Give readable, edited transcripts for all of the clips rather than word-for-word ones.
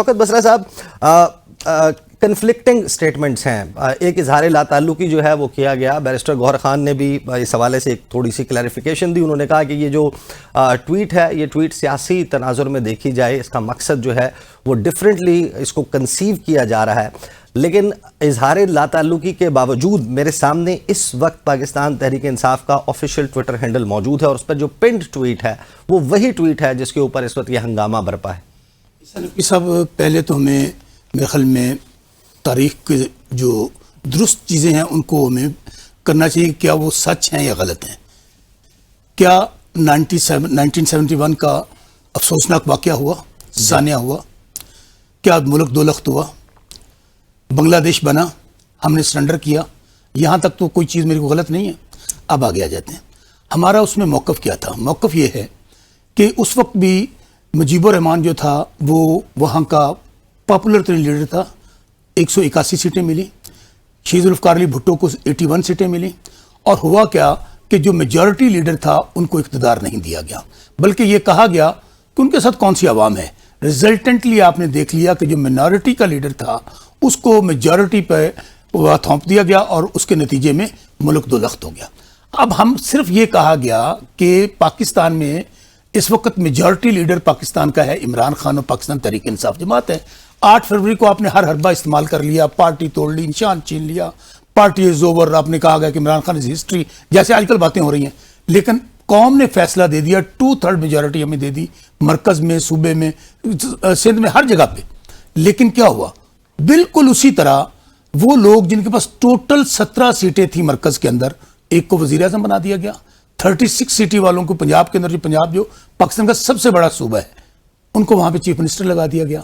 شوکت بسرا صاحب conflicting statements ہیں. ایک اظہار لا تعلقی جو ہے وہ کیا گیا. بیرسٹر گوہر خان نے بھی اس حوالے سے ایک تھوڑی سی کلیریفیکیشن دی. انہوں نے کہا کہ یہ جو ٹویٹ ہے یہ ٹویٹ سیاسی تناظر میں دیکھی جائے, اس کا مقصد جو ہے وہ ڈیفرنٹلی اس کو کنسیو کیا جا رہا ہے. لیکن اظہار لا تعلقی کے باوجود میرے سامنے اس وقت پاکستان تحریک انصاف کا آفیشیل ٹویٹر ہینڈل موجود ہے, اور اس پر جو پنڈ ٹویٹ ہے وہ وہی ٹویٹ ہے جس کے اوپر اس وقت یہ ہنگامہ برپا ہے. صاحب پہلے تو ہمیں میرے خیال میں تاریخ کے جو درست چیزیں ہیں ان کو ہمیں کرنا چاہیے, کیا وہ سچ ہیں یا غلط ہیں. کیا 1971 کا افسوسناک واقعہ ہوا, سانحہ ہوا؟ کیا ملک دو لخت ہوا؟ بنگلہ دیش بنا, ہم نے سرنڈر کیا, یہاں تک تو کوئی چیز میرے کو غلط نہیں ہے. اب آگے آ جاتے ہیں. ہمارا اس میں موقف کیا تھا؟ موقف یہ ہے کہ اس وقت بھی مجیب الرحمان جو تھا وہ وہاں کا پاپولر ترین لیڈر تھا. 181 سیٹیں ملی. شہید ذوالفقار علی بھٹو کو 81 سیٹیں ملی. اور ہوا کیا کہ جو میجورٹی لیڈر تھا ان کو اقتدار نہیں دیا گیا, بلکہ یہ کہا گیا کہ ان کے ساتھ کون سی عوام ہے. ریزلٹنٹلی آپ نے دیکھ لیا کہ جو منارٹی کا لیڈر تھا اس کو میجورٹی پہ تھونپ دیا گیا, اور اس کے نتیجے میں ملک دو لخت ہو گیا. اب ہم صرف یہ کہا گیا کہ پاکستان میں اس وقت میجورٹی لیڈر پاکستان کا ہے عمران خان اور پاکستان تحریک انصاف جماعت ہے. 8 فروری کو آپ نے ہر حربہ استعمال کر لیا, پارٹی توڑ لی, نشان چھین لیا, پارٹی از اوور. آپ نے کہا گیا کہ عمران خان از ہسٹری, جیسے آج کل باتیں ہو رہی ہیں. لیکن قوم نے فیصلہ دے دیا, 2/3 میجورٹی ہمیں دے دی, مرکز میں, صوبے میں, سندھ میں, ہر جگہ پہ. لیکن کیا ہوا؟ بالکل اسی طرح وہ لوگ جن کے پاس ٹوٹل 17 سیٹیں تھیں مرکز کے اندر, ایک کو وزیر اعظم بنا دیا گیا. 36 سیٹی والوں کو پنجاب کے اندر, جو پنجاب جو پاکستان کا سب سے بڑا صوبہ ہے, ان کو وہاں پہ چیف منسٹر لگا دیا گیا.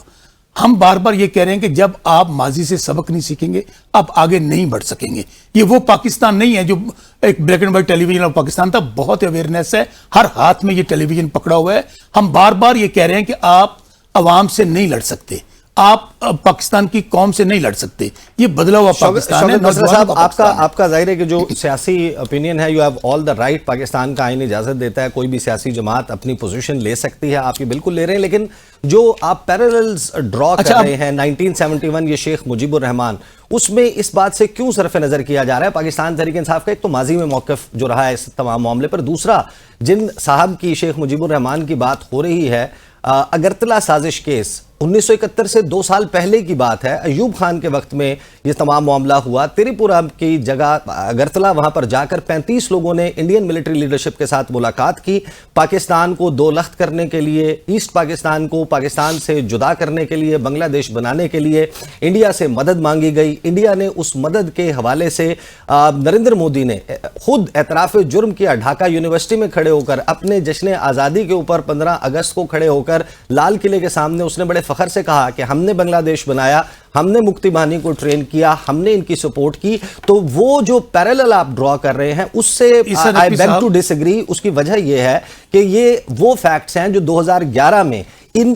ہم بار بار یہ کہہ رہے ہیں کہ جب آپ ماضی سے سبق نہیں سیکھیں گے آپ آگے نہیں بڑھ سکیں گے. یہ وہ پاکستان نہیں ہے جو ایک black and white television اور پاکستان تھا. بہت اویئرنیس ہے, ہر ہاتھ میں یہ ٹیلی ویژن پکڑا ہوا ہے. ہم بار بار یہ کہہ رہے ہیں کہ آپ عوام سے نہیں لڑ سکتے, آپ پاکستان کی قوم سے نہیں لڑ سکتے. یہ بدلا ہوا پاکستان ہے. صاحب آپ کا ظاہر ہے کہ جو سیاسی اپینین ہے, you have all the right. Pakistan کا آئین اجازت دیتا ہے, کوئی بھی سیاسی جماعت اپنی پوزیشن لے سکتی ہے, آپ یہ بالکل لے رہے ہیں. لیکن جو آپ پیرللز ڈرا کر رہے ہیں 1971 یہ شیخ مجیب الرحمان, اس میں اس بات سے کیوں صرف نظر کیا جا رہا ہے پاکستان تحریک انصاف کا؟ ایک تو ماضی میں موقف جو رہا ہے اس تمام معاملے پر, دوسرا جن صاحب کی شیخ مجیب الرحمان کی بات ہو رہی ہے, اگرتلا سازش کیس 1971 سے 2 سال پہلے کی بات ہے. ایوب خان کے وقت میں یہ تمام معاملہ ہوا. تریپورہ کی جگہ اگرتلا, وہاں پر جا کر 35 لوگوں نے انڈین ملٹری لیڈرشپ کے ساتھ ملاقات کی. پاکستان کو دو لخت کرنے کے لیے, ایسٹ پاکستان کو پاکستان سے جدا کرنے کے لیے, بنگلہ دیش بنانے کے لیے انڈیا سے مدد مانگی گئی. انڈیا نے اس مدد کے حوالے سے نریندر مودی نے خود اعتراف جرم کیا. ڈھاکہ یونیورسٹی میں کھڑے ہو کر, اپنے جشن آزادی کے اوپر 15 اگست کو کھڑے ہو کر لال قلعے کے سامنے اس نے بڑے فخر سے کہا کہ ہم نے بنگلہ دیش بنایا, ہم نے مکتی بانی کو ٹرین کیا, ہم نے ان کی سپورٹ کی. تو وہ جو پیرالل آپ ڈرا کر رہے ہیں اس سے I beg to disagree. اس کی وجہ یہ ہے کہ یہ وہ فیکٹس ہیں جو 2011 میں ان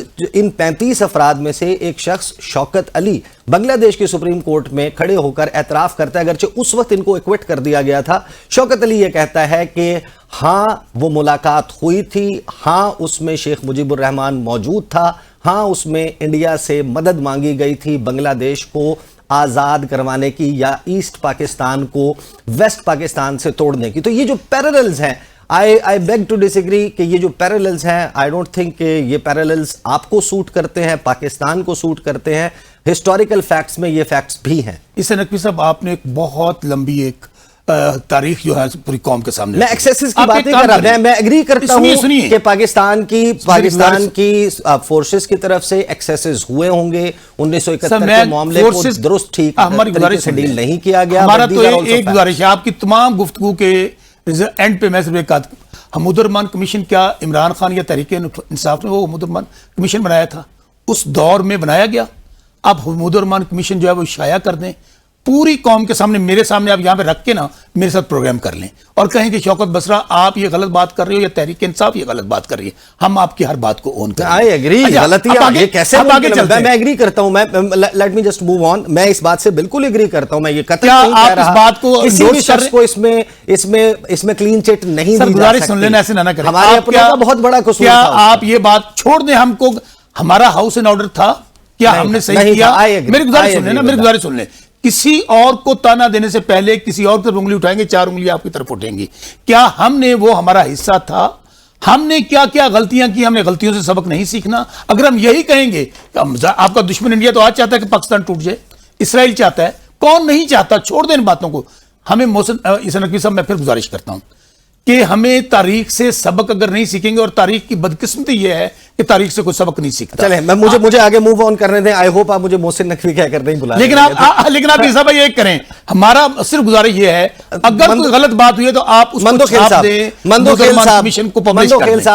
35 افراد میں سے ایک شخص شوکت علی بنگلہ دیش کی سپریم کورٹ میں کھڑے ہو کر اعتراف کرتا ہے. اگرچہ اس وقت ان کو ایکوٹ کر دیا گیا تھا. شوکت علی یہ کہتا ہے کہ ہاں وہ ملاقات ہوئی تھی, ہاں اس میں شیخ مجیب الرحمان موجود تھا, ہاں اس میں انڈیا سے مدد مانگی گئی تھی بنگلہ دیش کو آزاد کروانے کی یا ایسٹ پاکستان کو ویسٹ پاکستان سے توڑنے کی. تو یہ جو پیراللز ہیں, I beg to disagree کہ یہ جو پیراللز ہیں, I don't think کہ یہ پیراللز آپ کو سوٹ کرتے ہیں, پاکستان کو سوٹ کرتے ہیں. ہسٹوریکل فیکٹس میں یہ فیکٹس بھی ہیں. اس سے نقوی صاحب آپ نے ایک بہت لمبی ایک تاریخ جو ہے پوری قوم کے سامنے, میں ایکسیسز کی بات نہیں کر رہا, میں ایگری کرتا ہوں کہ پاکستان کی فورسز کی طرف سے ایکسیسز ہوئے ہوں گے. 1971 کے معاملے کو درست ٹھیک طریقے سے ڈیل نہیں کیا گیا. ہمارا تو ایک گزارش ہے آپ کی تمام گفتگو کے اینڈ پہ, میں صرف ایک بات, حمود الرحمان کمیشن کیا عمران خان یا تحریک انصاف نے وہ حمود الرحمان کمیشن بنایا تھا؟ اس دور میں بنایا گیا. اب حمود الرحمان کمیشن جو ہے وہ شائع کر دیں پوری قوم کے سامنے, میرے سامنے, آپ یہاں پہ رکھ کے نا میرے ساتھ پروگرام کر لیں اور کہیں کہ شوکت بسرا آپ یہ غلط بات کر رہے ہو یا تحریک انصاف یہ غلط بات کر رہی ہے. ہم آپ کی ہر بات کو اون کریں. I agree. غلطیاں کیسے میں ایگری کرتا ہوں. Let me just move on. میں اس بات سے بالکل ایگری کرتا ہوں. میں یہ قطعی نہیں کہہ رہا بات کو کسی بھی شخص کو اس میں کلین چٹ نہیں دی جا سکتی. سن لینا, ایسے نہ کریں. ہمارے اپنے کا بہت بڑا قصور تھا. آپ یہ بات چھوڑ دیں, ہم کو ہمارا ہاؤس اینڈ آرڈر تھا کیا ہم نے صحیح کیا؟ میری گزارش سن لیں نا، میری گزارش سن لیں. کسی اور کو تانا دینے سے پہلے کسی اور کی طرف انگلی اٹھائیں گے، 4 انگلیاں آپ کی طرف اٹھیں گی. کیا ہم نے وہ ہمارا حصہ تھا؟ ہم نے کیا کیا غلطیاں کی؟ ہم نے غلطیوں سے سبق نہیں سیکھنا؟ اگر ہم یہی کہیں گے کہ آپ کا دشمن انڈیا تو آج چاہتا ہے کہ پاکستان ٹوٹ جائے، اسرائیل چاہتا ہے، کون نہیں چاہتا؟ چھوڑ دیں ان باتوں کو. ہمیں محسن احسان نقوی صاحب، میں پھر گزارش کرتا ہوں کہ ہمیں تاریخ سے سبق اگر نہیں سیکھیں گے، اور تاریخ کی بدقسمتی یہ ہے کہ تاریخ سے کوئی سبق نہیں سیکھتا. چلیں مجھے آگے موو آن کرنے دیں. آئی ہوپ آپ مجھے محسن نقوی کہہ کر نہیں بلا. لیکن آپ یہ سب یہ کریں، ہمارا صرف گزارش یہ ہے اگر کوئی غلط بات ہوئی ہے تو آپ اس کو چھاپ دیں، کمیشن کو پبلش کر دیں.